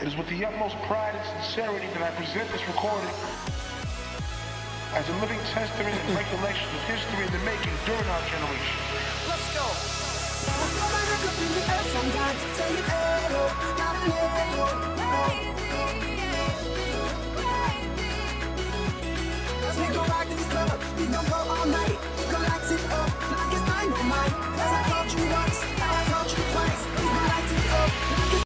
It is with the utmost pride and sincerity that I present this recording as a living testament and recollection of history in the making during our generation. Let's go! Sometimes say hello, not a